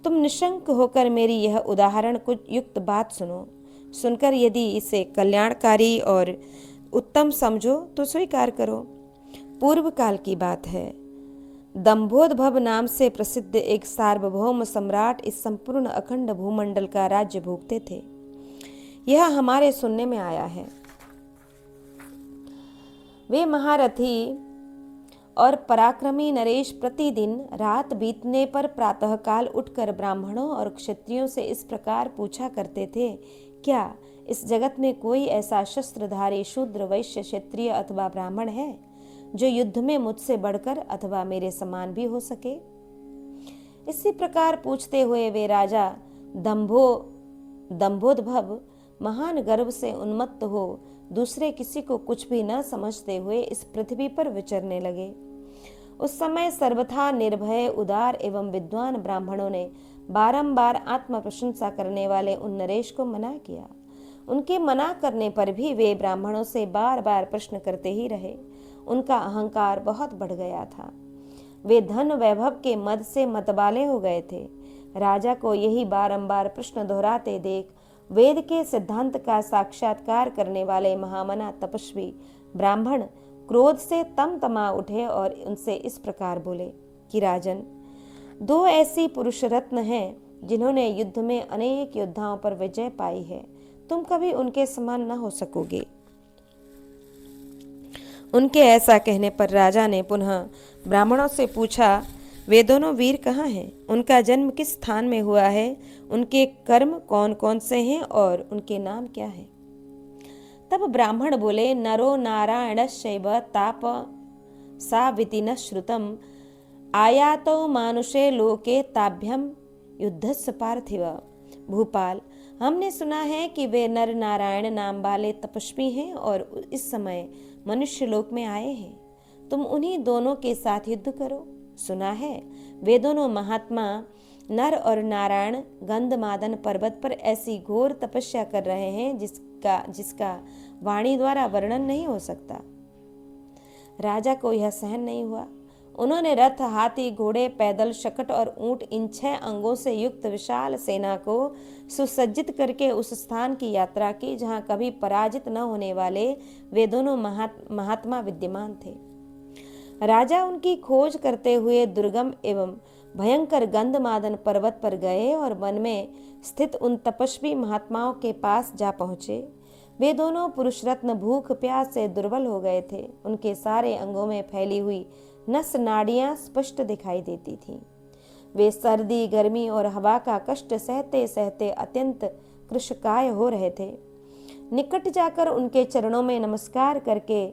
Speaker 1: तुम निशंक होकर मेरी यह उदाहरण कुछ युक्त बात सुनो। सुनकर यदि इसे कल्याणकारी और उत्तम समझो तो स्वीकार करो। पूर्व काल की बात है। दंभोद्भव नाम से प्रसिद्ध एक सार्वभौम सम्राट इस संपूर्ण अखंड भूमंडल का राज्य भोगते थे। यह हमारे सुनने में आया है। वे महारथी और पराक्रमी नरेश प्रतिदिन रात बीतने पर प्रातःकाल उठकर ब्राह्मणों और क्षत्रियों से इस प्रकार पूछा करते थे, क्या इस जगत में कोई ऐसा शस्त्रधारी शूद्र, वैश्य, क्षत्रिय अथवा ब्राह्मण है जो युद्ध में मुझसे बढ़कर अथवा मेरे समान भी हो सके? इसी प्रकार पूछते हुए वे राजा दंभोद्भव महान गर्व से उन्मत्त हो दूसरे किसी को कुछ भी न समझते हुए इस पृथ्वी पर विचरने लगे। उस समय सर्वथा निर्भय, उदार एवं विद्वान ब्राह्मणों ने बारंबार आत्म प्रशंसा करने वाले उन नरेश को मना किया। उनके मना करने पर भी वे ब्राह्मणों से बार बार प्रश्न करते ही रहे। उनका अहंकार बहुत बढ़ गया था। वे धन वैभव के मद से मतवाले हो गए थे। राजा को यही बारंबार प्रश्न दोहराते देख वेद के सिद्धांत का साक्षात्कार करने वाले महामना तपस्वी ब्राह्मण क्रोध से तमतमा उठे और उनसे इस प्रकार बोले कि राजन, दो ऐसी पुरुष रत्न हैं जिन्होंने युद्ध में अनेक योद्धाओं पर विजय पाई है। तुम कभी उनके समान न हो सकोगे। उनके ऐसा कहने पर राजा ने पुनः ब्राह्मणों से पूछा, वे दोनों वीर कहाँ हैं? उनका जन्म किस स्थान में हुआ है? उनके कर्म कौन कौन से हैं और उनके नाम क्या है? तब ब्राह्मण बोले, नरो नारायणश्चैव ताप साविति न श्रुतम आयातो मानुषे लोके ताभ्यम युद्धस्य पार्थिव। भूपाल, हमने सुना है कि वे नर नारायण नाम वाले तपस्वी हैं और इस समय मनुष्य लोक में आए हैं। तुम उन्हीं दोनों के साथ युद्ध करो। सुना है वे दोनों महात्मा नर और नारायण गंधमादन पर्वत पर ऐसी घोर तपस्या कर रहे हैं जिसका वाणी द्वारा वर्णन नहीं हो सकता। राजा को यह सहन नहीं हुआ। उन्होंने रथ, हाथी, घोड़े, पैदल, शकट और ऊंट इन 6 अंगों से युक्त विशाल सेना को सुसज्जित करके उस स्थान की यात्रा की जहां कभी पराजित न होने वाले वे दोनों महात्मा विद्यमान थे। राजा उनकी खोज करते हुए दुर्गम एवं भयंकर गंधमादन पर्वत पर गए और वन में स्थित उन तपस्वी महात्माओं के पास जा पहुंचे। वे दोनों पुरुष रत्न भूख प्यास से दुर्बल हो गए थे। उनके सारे अंगों में फैली हुई नस नाड़ियां स्पष्ट दिखाई देती थीं। वे सर्दी, गर्मी और हवा का कष्ट सहते सहते अत्यंत कृशकाय हो रहे थे। निकट जाकर उनके चरणों में नमस्कार करके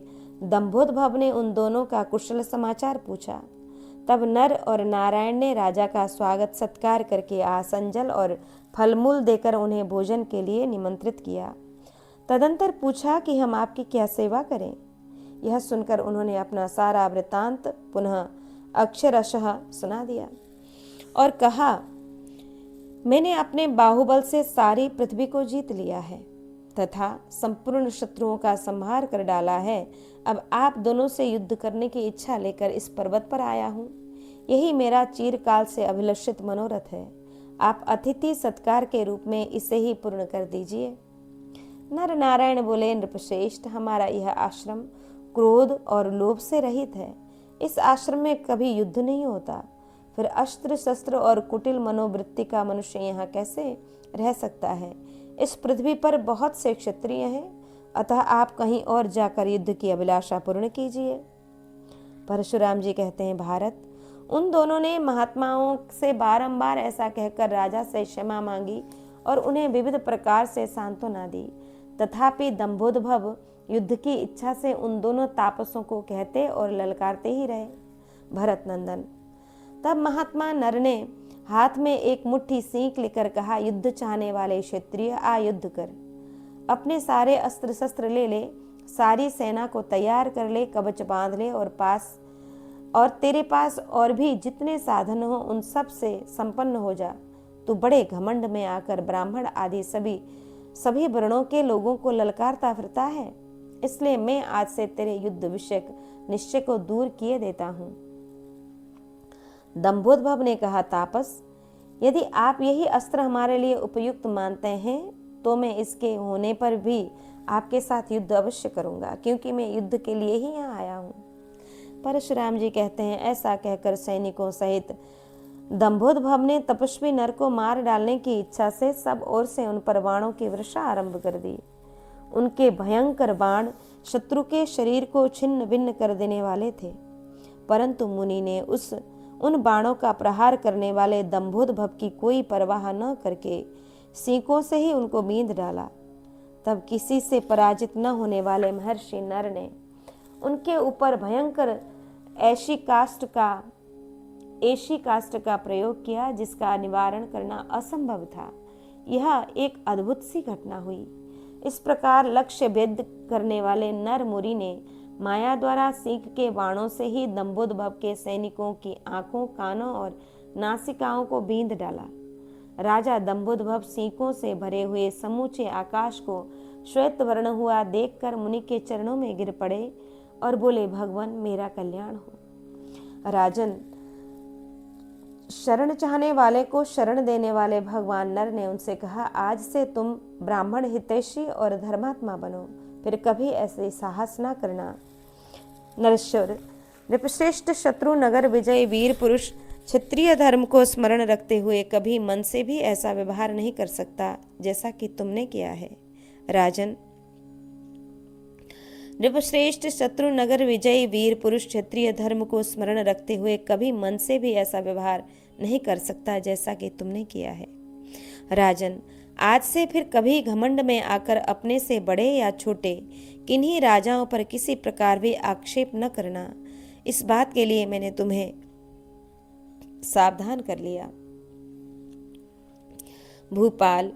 Speaker 1: दंभोदभव ने उन दोनों का कुशल समाचार पूछा। तब नर और नारायण ने राजा का स्वागत सत्कार करके आसन, जल और फलमूल देकर उन्हें भोजन के लिए निमंत्रित किया। तदंतर पूछा कि हम आपकी क्या सेवा करें। यह सुनकर उन्होंने अपना सारा वृतांत पुनः अक्षरशः सुना दिया और कहा, मैंने अपने बाहुबल से सारी पृथ्वी को जीत लिया है तथा संपूर्ण शत्रुओं का संहार कर डाला है। अब आप दोनों से युद्ध करने की इच्छा लेकर इस पर्वत पर आया हूँ। यही मेरा चिरकाल से अभिलषित मनोरथ है। आप अतिथि सत्कार के रूप में इसे ही पूर्ण कर दीजिए। नर नारायण बोले, नृपश्रेष्ठ, हमारा यह आश्रम क्रोध और लोभ से रहित है। इस आश्रम में कभी युद्ध नहीं होता। फिर अस्त्र शस्त्र और कुटिल मनोवृत्ति का मनुष्य यहाँ कैसे रह सकता है? इस पृथ्वी पर बहुत से क्षत्रिय हैं, अतः आप कहीं और जाकर युद्ध की अभिलाषा पूर्ण कीजिए। परशुराम जी कहते हैं, भारत, उन दोनों ने महात्माओं से बारंबार ऐसा कहकर राजा से क्षमा मांगी और उन्हें विविध प्रकार से सांत्वना दी। तथापि दंभोदभव युद्ध की इच्छा से उन दोनों तापसों को कहते और ललकारते ही रहे। भरत नंदन, तब महात्मा नर ने हाथ में एक मुट्ठी सींक लेकर कहा, युद्ध चाहने वाले क्षत्रिय, आ युद्ध कर। अपने सारे अस्त्र शस्त्र ले ले, सारी सेना को तैयार कर ले, कवच बांध ले और तेरे पास और भी जितने साधन हो उन सब से संपन्न हो जा। तू बड़े घमंड में आकर ब्राह्मण आदि सभी वर्णों के लोगों को ललकारता फिरता है, इसलिए मैं आज से तेरे युद्ध विषयक निश्चय को दूर किए देता हूँ। दंभोदभव ने कहा, तापस, यदि आप यही अस्त्र हमारे लिए उपयुक्त मानते हैं तो मैं इसके होने पर भी आपके साथ युद्ध अवश्य करूंगा, क्योंकि मैं युद्ध के लिए ही यहाँ आया हूँ। परशुराम जी कहते हैं, ऐसा कहकर सैनिकों सहित दंभोदभव ने तपस्वी नर को मार डालने की इच्छा से सब ओर से उन पर बाणों की वर्षा आरंभ कर दी। उनके भयंकर बाण शत्रु के शरीर को छिन्न भिन्न कर देने वाले थे, परंतु मुनि ने उन बाणों का प्रहार करने वाले दंभोदभव की कोई परवाह न करके सींकों से ही उनको बींध डाला। तब किसी से पराजित न होने वाले महर्षि नर ने उनके ऊपर भयंकर ऐसी काष्ठ का प्रयोग किया जिसका निवारण करना असंभव था। यह एक अद्भुत सी घटना हुई। इस प्रकार लक्ष्य भेद करने वाले नर मुनि ने माया द्वारा सींक के बाणों से ही दंभोदभव के सैनिकों की आंखों, कानों और नासिकाओं को बींध डाला। राजा दंभोदभव सींकों से भरे हुए समूचे आकाश को श्वेत वर्ण हुआ देखकर मुनि के चरणों में गिर पड़े और बोले, भगवान मेरा कल्याण हो। राजन, शरण चाहने वाले को शरण देने वाले भगवान नर ने उनसे कहा, आज से तुम ब्राह्मण हितैषी और धर्मात्मा बनो, फिर कभी ऐसे साहस ना करना। नरेश्वर, नृपश्रेष्ठ शत्रु नगर विजय वीर पुरुष क्षत्रिय धर्म को स्मरण रखते हुए कभी मन से भी ऐसा व्यवहार नहीं कर सकता जैसा कि तुमने किया है। राजन, नृपश्रेष्ठ शत्रु नगर विजयी वीर पुरुष क्षत्रिय धर्म को स्मरण रखते हुए कभी मन से भी ऐसा व्यवहार नहीं कर सकता जैसा कि तुमने किया है। राजन, आज से फिर कभी घमंड में आकर अपने से बड़े या छोटे किन्हीं राजाओं पर किसी प्रकार भी आक्षेप न करना। इस बात के लिए मैंने तुम्हें सावधान कर लिया। भूपाल,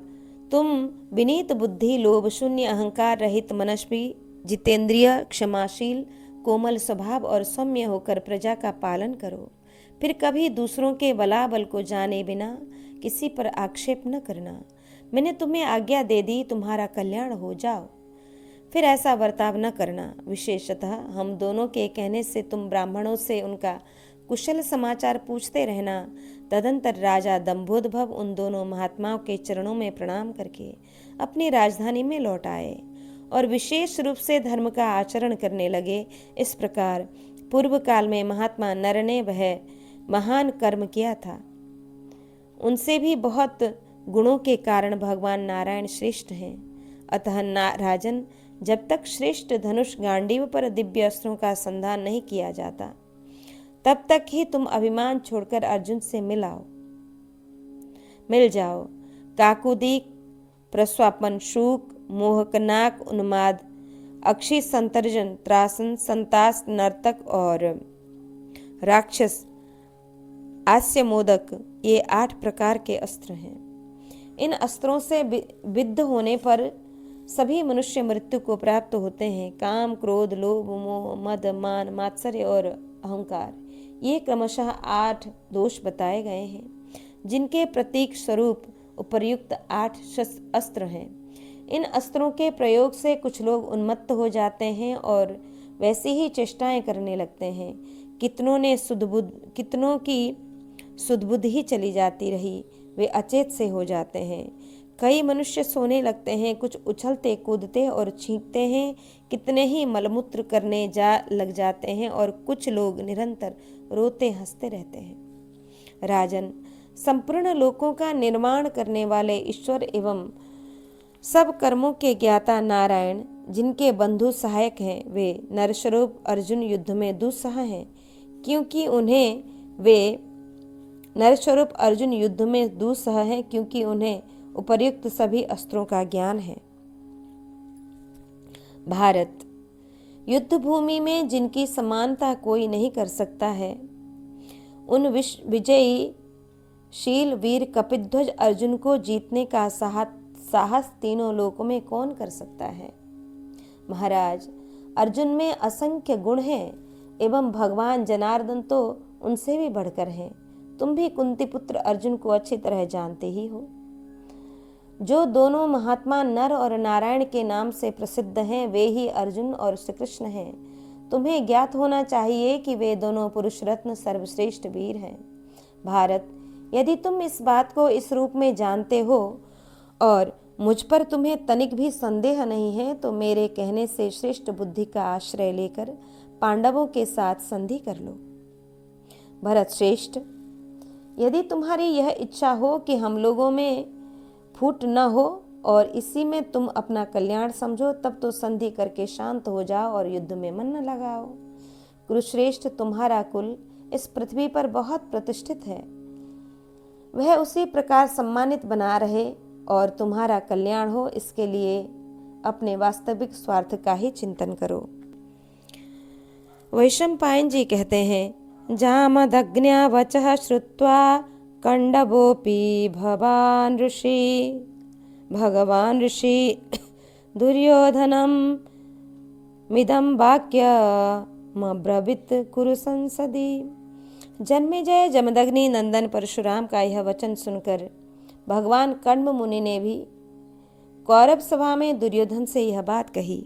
Speaker 1: तुम विनीत बुद्धि, लोभ शून्य, अहंकार रहित मनस्वी, जितेंद्रिय, क्षमाशील, कोमल स्वभाव और सौम्य होकर प्रजा का पालन करो। फिर कभी दूसरों के बलाबल को जाने बिना किसी पर आक्षेप न करना। मैंने तुम्हें आज्ञा दे दी, तुम्हारा कल्याण हो जाओ, फिर ऐसा बर्ताव न करना। विशेषतः हम दोनों के कहने से तुम ब्राह्मणों से उनका कुशल समाचार पूछते रहना। तदंतर राजा दंभोद्भव उन दोनों महात्माओं के चरणों में प्रणाम करके अपनी राजधानी में लौट आए और विशेष रूप से धर्म का आचरण करने लगे। इस प्रकार पूर्व काल में महात्मा नर ने वह महान कर्म किया था। उनसे भी बहुत गुणों के कारण भगवान नारायण श्रेष्ठ हैं। अतः राजन, जब तक श्रेष्ठ धनुष गांडीव पर दिव्य अस्त्रों का संधान नहीं किया जाता, तब तक ही तुम अभिमान छोड़कर अर्जुन से मिल जाओ। काकुदी, प्रस्वापन, शूक, मोहकनाक, उन्माद, अक्षी संतर्जन, त्रासन, संतास, नर्तक और राक्षस, आस्यमोदक, ये 8 प्रकार के अस्त्र हैं। इन अस्त्रों से विद्ध होने पर सभी मनुष्य मृत्यु को प्राप्त होते हैं। काम, क्रोध, लोभ, मोह, मद, मान, मात्सर्य और अहंकार, ये क्रमशः 8 दोष बताए गए हैं, जिनके प्रतीक स्वरूप उपर्युक्त 8 अस्त्र हैं। इन अस्त्रों के प्रयोग से कुछ लोग उन्मत्त हो जाते हैं और वैसी ही चेष्टाएं करने लगते हैं। कितनों की सुधबुद्धि ही चली जाती रही, वे अचेत से हो जाते हैं। कई मनुष्य सोने लगते हैं, कुछ उछलते कूदते और छींकते हैं, कितने ही मलमूत्र करने लग जाते हैं और कुछ लोग निरंतर रोते हंसते रहते हैं। राजन, संपूर्ण लोकों का निर्माण करने वाले ईश्वर एवं सब कर्मों के ज्ञाता नारायण, जिनके बंधु सहायक हैं, वे नरस्वरूप अर्जुन युद्ध में दुस्सह हैं, क्योंकि उन्हें उपर्युक्त सभी अस्त्रों का ज्ञान है। भारत, युद्ध भूमि में जिनकी समानता कोई नहीं कर सकता है, उन विजयी शील वीर कपिध्वज अर्जुन को जीतने का साहस तीनों लोकों में कौन कर सकता है। महाराज, अर्जुन में असंख्य गुण हैं एवं भगवान जनार्दन तो उनसे भी बढ़कर हैं। तुम भी कुंती पुत्र अर्जुन को अच्छी तरह जानते ही हो। जो दोनों महात्मा नर और नारायण के नाम से प्रसिद्ध हैं, वे ही अर्जुन और श्री कृष्ण हैं। तुम्हें ज्ञात होना चाहिए कि वे दोनों पुरुष रत्न सर्वश्रेष्ठ वीर हैं। भारत, यदि तुम इस बात को इस रूप में जानते हो और मुझ पर तुम्हें तनिक भी संदेह नहीं है, तो मेरे कहने से श्रेष्ठ बुद्धि का आश्रय लेकर पांडवों के साथ संधि कर लो। भरत श्रेष्ठ, यदि तुम्हारी यह इच्छा हो कि हम लोगों में फूट न हो और इसी में तुम अपना कल्याण समझो, तब तो संधि करके शांत हो जाओ और युद्ध में मन न लगाओ। कुरुश्रेष्ठ, तुम्हारा कुल इस पृथ्वी पर बहुत प्रतिष्ठित है, वह उसी प्रकार सम्मानित बना रहे और तुम्हारा कल्याण हो, इसके लिए अपने वास्तविक स्वार्थ का ही चिंतन करो। वैशंपायन जी कहते हैं, जामदग्न्या वचः श्रुत्वा कंडवोपि भगवान ऋषि दुर्योधनम मिदं वाक्यमब्रवीत् कुरु संसदि। जन्मेजय जमदग्नि नंदन परशुराम का यह वचन सुनकर भगवान कण्व मुनि ने भी कौरव सभा में दुर्योधन से यह बात कही।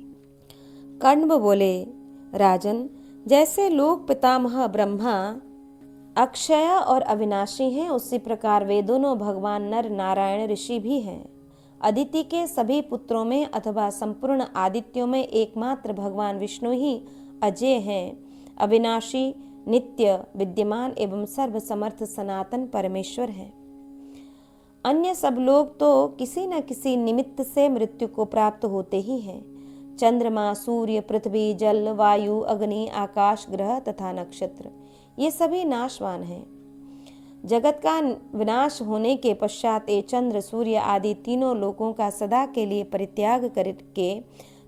Speaker 1: कण्व बोले, राजन, जैसे लोक पितामह ब्रह्मा अक्षय और अविनाशी हैं, उसी प्रकार वे दोनों भगवान नर नारायण ऋषि भी हैं। अदिति के सभी पुत्रों में अथवा संपूर्ण आदित्यों में एकमात्र भगवान विष्णु ही अजय हैं, अविनाशी, नित्य, विद्यमान एवं सर्वसमर्थ सनातन परमेश्वर हैं। अन्य सब लोग तो किसी न किसी निमित्त से मृत्यु को प्राप्त होते ही हैं। चंद्रमा, सूर्य, पृथ्वी, जल, वायु, अग्नि, आकाश, ग्रह तथा नक्षत्र, ये सभी नाशवान हैं। जगत का विनाश होने के पश्चात ये चंद्र, सूर्य आदि तीनों लोकों का सदा के लिए परित्याग करके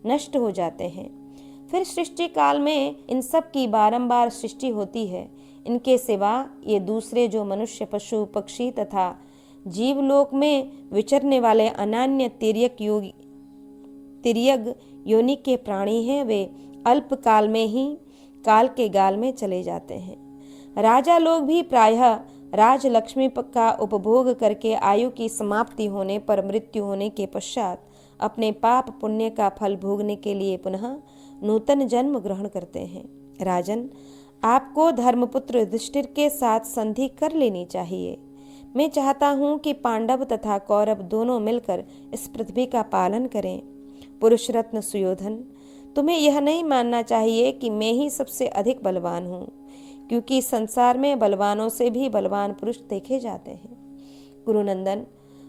Speaker 1: नष्ट हो जाते हैं। फिर सृष्टि काल में इन सब की बारंबार सृष्टि होती है। इनके सिवा ये दूसरे जो मनुष्य, पशु, पक्षी तथा जीवलोक में विचरने वाले अनन्य तिर्यग योनि के प्राणी हैं, वे अल्प काल में ही काल के गाल में चले जाते हैं। राजा लोग भी प्रायः राजलक्ष्मी का उपभोग करके आयु की समाप्ति होने पर मृत्यु होने के पश्चात अपने पाप पुण्य का फल भोगने के लिए पुनः नूतन जन्म ग्रहण करते हैं। राजन, आपको धर्मपुत्र युधिष्ठिर के साथ संधि कर लेनी चाहिए। मैं चाहता हूँ कि पांडव तथा कौरव दोनों मिलकर इस पृथ्वी का पालन करें। पुरुष रत्न सुयोधन, तुम्हें यह नहीं मानना चाहिए कि मैं ही सबसे अधिक बलवान हूँ, क्योंकि संसार में बलवानों से भी बलवान पुरुष देखे जाते हैं। गुरुनंदन,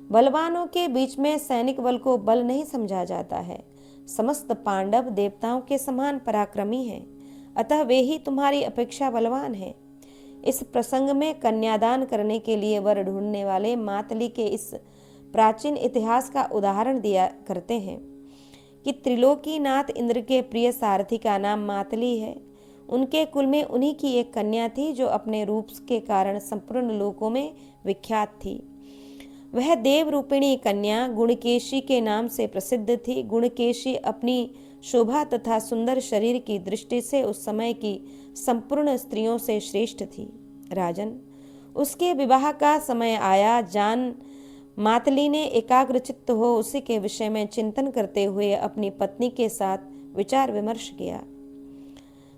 Speaker 1: बलवानों के बीच में सैनिक बल को बल नहीं समझा जाता है। समस्त पांडव देवताओं के समान पराक्रमी हैं, अतः वे ही तुम्हारी अपेक्षा बलवान हैं। इस प्रसंग में कन्यादान करने के लिए वर ढूंढने वाले मातली के इस प्राचीन इतिहास का उदाहरण दिया करते हैं कि त्रिलोकीनाथ इंद्र के प्रिय सारथी का नाम मातली है। उनके कुल में उन्हीं की एक कन्या थी जो अपने रूप के कारण संपूर्ण लोकों में विख्यात थी। वह देव रूपिणी कन्या गुणकेशी के नाम से प्रसिद्ध थी। गुणकेशी अपनी शोभा तथा सुंदर शरीर की दृष्टि से उस समय की संपूर्ण स्त्रियों से श्रेष्ठ थी। राजन, उसके विवाह का समय आया। जान मातली ने एकाग्रचित्त हो उसी के विषय में चिंतन करते हुए अपनी पत्नी के साथ विचार विमर्श किया।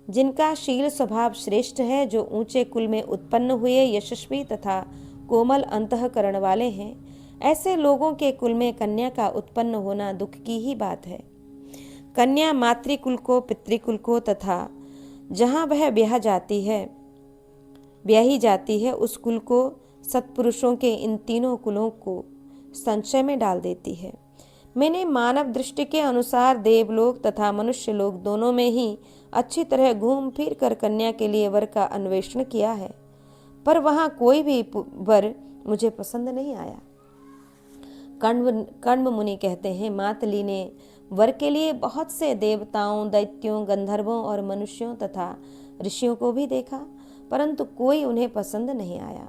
Speaker 1: जिनका शील स्वभाव श्रेष्ठ है, जो ऊंचे कुल में उत्पन्न हुए, यशस्वी तथा कोमल अंतःकरण वाले हैं, ऐसे लोगों के कुल में कन्या का उत्पन्न होना दुख की ही बात है। कन्या मातृकुल को, पितृकुल को तथा जहाँ वह ब्याही जाती है उस कुल को, सत्पुरुषों के इन तीनों कुलों को संशय में डाल देती है। मैंने मानव दृष्टि के अनुसार देवलोक तथा मनुष्य लोक दोनों में ही अच्छी तरह घूम फिर कर कन्या के लिए वर का अन्वेषण किया है, पर वहाँ कोई भी वर मुझे पसंद नहीं आया। कण्व मुनि कहते हैं, मातली ने वर के लिए बहुत से देवताओं, दैत्यों, गंधर्वों और मनुष्यों तथा ऋषियों को भी देखा, परंतु कोई उन्हें पसंद नहीं आया।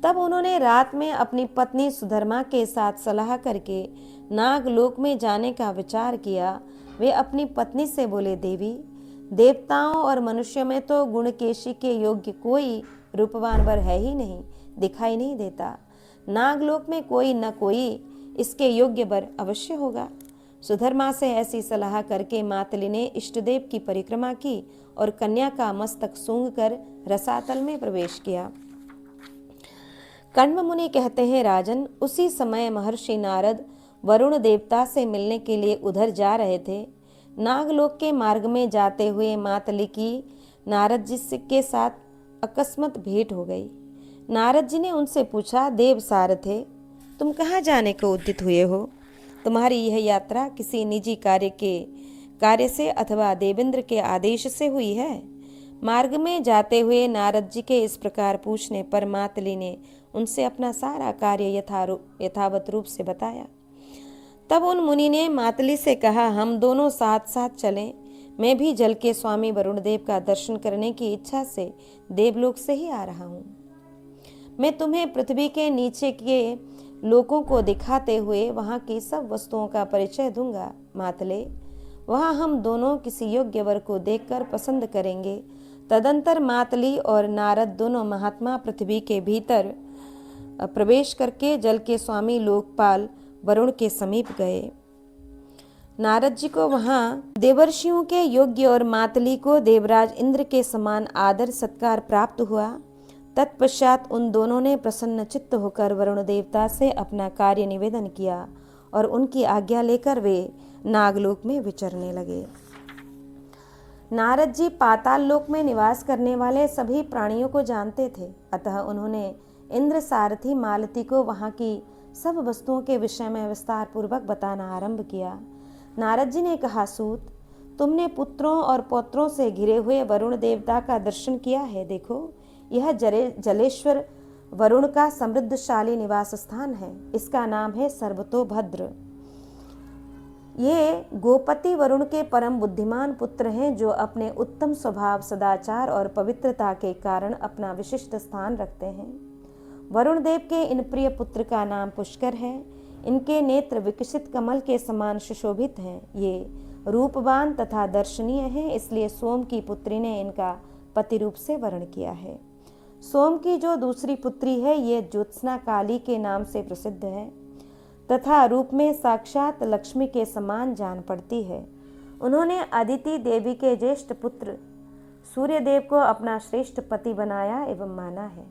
Speaker 1: तब उन्होंने रात में अपनी पत्नी सुधर्मा के साथ सलाह करके नागलोक में जाने का विचार किया। वे अपनी पत्नी से बोले, देवी, देवताओं और मनुष्यों में तो गुणकेशी के योग्य कोई रूपवान वर है ही नहीं, दिखाई नहीं देता। नागलोक में कोई न कोई इसके योग्य वर अवश्य होगा। सुधर्मा से ऐसी सलाह करके मातली ने इष्टदेव की परिक्रमा की और कन्या का मस्तक सूंघ कर रसातल में प्रवेश किया। कण्व मुनि कहते हैं, राजन, उसी समय महर्षि नारद वरुण देवता से मिलने के लिए उधर जा रहे थे। नागलोक के मार्ग में जाते हुए मातली की नारद जी के साथ अकस्मात भेंट हो गई। नारद जी ने उनसे पूछा, देव सारथे, तुम कहाँ जाने को उद्यत हुए हो? तुम्हारी यह यात्रा किसी निजी कार्य से अथवा देवेंद्र के आदेश से हुई है? मार्ग में जाते हुए नारद जी के इस प्रकार पूछने पर मातली ने उनसे अपना सारा कार्य यथावत रूप से बताया। तब उन मुनि ने मातली से कहा, हम दोनों साथ साथ चलें। मैं भी जल के स्वामी वरुण देव का दर्शन करने की इच्छा से देवलोक से ही आ रहा हूँ। मैं तुम्हें पृथ्वी के नीचे के लोगों को दिखाते हुए वहाँ की सब वस्तुओं का परिचय दूंगा। मातले, वहाँ हम दोनों किसी योग्य वर को देखकर पसंद करेंगे। तदंतर मातली और नारद दोनों महात्मा पृथ्वी के भीतर प्रवेश करके जल के स्वामी लोकपाल वरुण के समीप गए। नारद जी को वहाँ देवर्षियों के योग्य और मातली को देवराज इंद्र के समान आदर सत्कार प्राप्त हुआ। तत्पश्चात उन दोनों ने प्रसन्न चित्त होकर वरुण देवता से अपना कार्य निवेदन किया और उनकी आज्ञा लेकर वे नागलोक में विचरने लगे। नारद जी पाताल लोक में निवास करने वाले सभी प्राणियों को जानते थे, अतः उन्होंने इंद्र सारथी मालती को वहाँ की सब वस्तुओं के विषय में विस्तार पूर्वक बताना आरंभ किया। नारद जी ने कहा, सूत, तुमने पुत्रों और पौत्रों से घिरे हुए वरुण देवता का दर्शन किया है। देखो, यह जलेश्वर वरुण का समृद्धशाली निवास स्थान है। इसका नाम है सर्वतोभद्र। ये गोपति वरुण के परम बुद्धिमान पुत्र हैं, जो अपने उत्तम स्वभाव, सदाचार और पवित्रता के कारण अपना विशिष्ट स्थान रखते हैं। वरुण देव के इन प्रिय पुत्र का नाम पुष्कर है। इनके नेत्र विकसित कमल के समान सुशोभित हैं। ये रूपवान तथा दर्शनीय हैं, इसलिए सोम की पुत्री ने इनका पति रूप से वर्ण किया है। सोम की जो दूसरी पुत्री है, ये ज्योत्सना काली के नाम से प्रसिद्ध है तथा रूप में साक्षात लक्ष्मी के समान जान पड़ती है। उन्होंने अदिति देवी के ज्येष्ठ पुत्र सूर्यदेव को अपना श्रेष्ठ पति बनाया एवं माना है।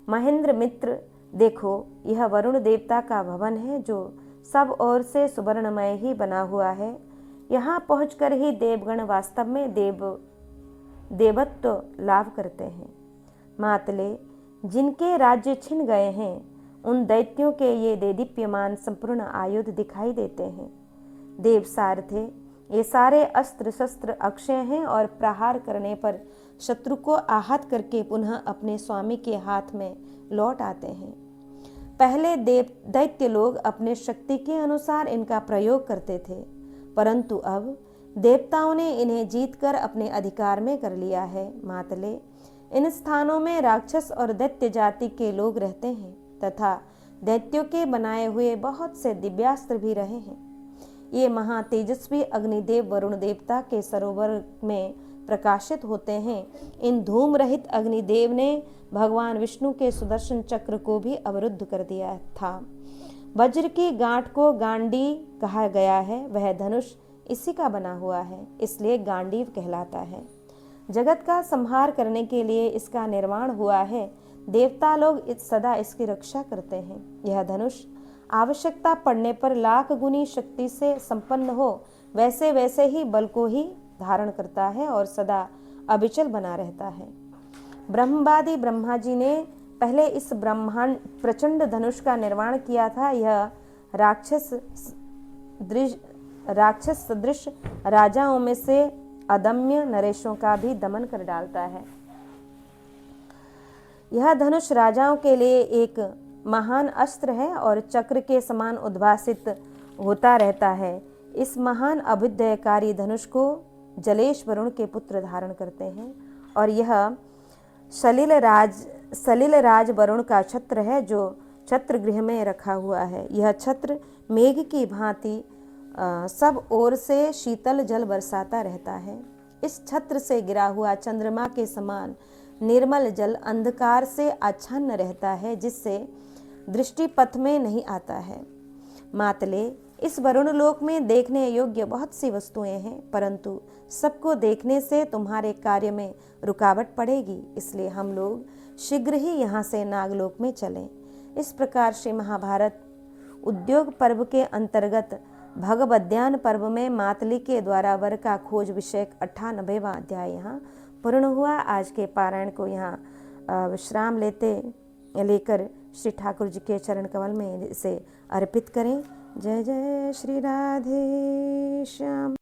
Speaker 1: महेंद्र मित्र, देखो, यह वरुण देवता का भवन है, जो सब ओर से सुवर्णमय ही बना हुआ है। यहाँ पहुंचकर ही देवगण वास्तव में देवत्व लाभ करते हैं। मातले, जिनके राज्य छिन गए हैं, उन दैत्यों के ये देदीप्यमान संपूर्ण आयुध दिखाई देते हैं। देव सारथे, ये सारे अस्त्र शस्त्र अक्षय हैं और प्रहार करने पर शत्रु को आहत करके पुनः अपने स्वामी के हाथ में लौट आते हैं। पहले दैत्य लोग अपने शक्ति के अनुसार इनका प्रयोग करते थे, परंतु अब देवताओं ने इन्हें जीतकर अपने अधिकार में कर लिया है। मातले, इन स्थानों में राक्षस और दैत्य जाति के लोग रहते हैं तथा दैत्यों के बनाए हुए बहुत से दिव्यास्त्र भी रहे हैं। ये महातेजस्वी अग्निदेव वरुण देवता के सरोवर में प्रकाशित होते हैं। इन धूम रहित अग्निदेव ने भगवान विष्णु के सुदर्शन चक्र को भी अवरुद्ध कर दिया था। वज्र की गांठ को गांडी कहा गया है। वह धनुष इसी का बना हुआ है, इसलिए गांडीव कहलाता है। जगत का संहार करने के लिए इसका निर्माण हुआ है। देवता लोग सदा इसकी रक्षा करते हैं। यह धनुष आवश्यकता पड़ने पर लाख गुनी शक्ति से संपन्न हो वैसे वैसे ही बल को ही धारण करता है और सदा अविचल बना रहता है। ब्रह्मवादी ब्रह्मा जी ने पहले इस ब्रह्मांड प्रचंड धनुष का निर्माण किया था। यह राक्षस सदृश राजाओं में से अदम्य नरेशों का भी दमन कर डालता है। यह धनुष राजाओं के लिए एक महान अस्त्र है और चक्र के समान उद्भासित होता रहता है। इस महान अभ्युदयकारी धनुष को जलेश वरुण के पुत्र धारण करते हैं और यह सलिल राज वरुण का छत्र है, जो छत्र गृह में रखा हुआ है। यह छत्र मेघ की भांति सब ओर से शीतल जल बरसाता रहता है। इस छत्र से गिरा हुआ चंद्रमा के समान निर्मल जल अंधकार से आच्छन्न रहता है, जिससे दृष्टि पथ में नहीं आता है। मातले, इस वरुण लोक में देखने योग्य बहुत सी वस्तुएं हैं, परंतु सबको देखने से तुम्हारे कार्य में रुकावट पड़ेगी, इसलिए हम लोग शीघ्र ही यहाँ से नागलोक में चलें। इस प्रकार श्री महाभारत उद्योग पर्व के अंतर्गत भगवद्यान पर्व में मातली के द्वारा वर का खोज विषयक 98वां अध्याय यहाँ पूर्ण हुआ। आज के पारायण को यहाँ विश्राम लेकर श्री ठाकुर जी के चरण कमल में इसे अर्पित करें। जय जय श्री राधे श्याम।